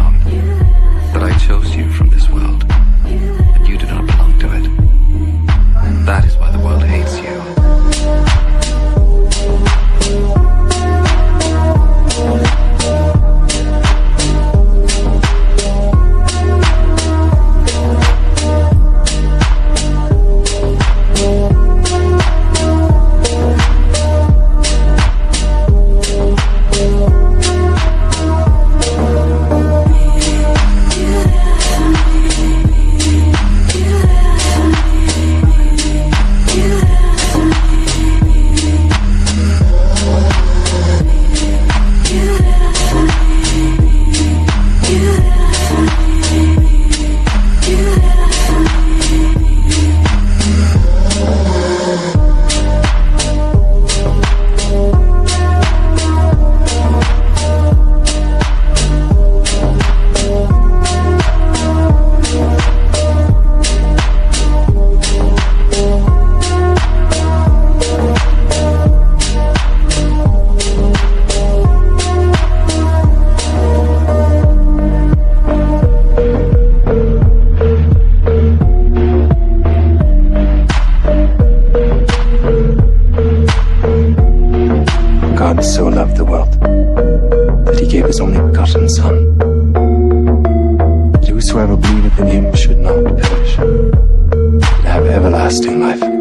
alone, that I chose you from this world, and you do not belong to it. That is why the world hates you. God so loved the world that he gave his only begotten Son, that whosoever believeth in him should not perish, but have everlasting life.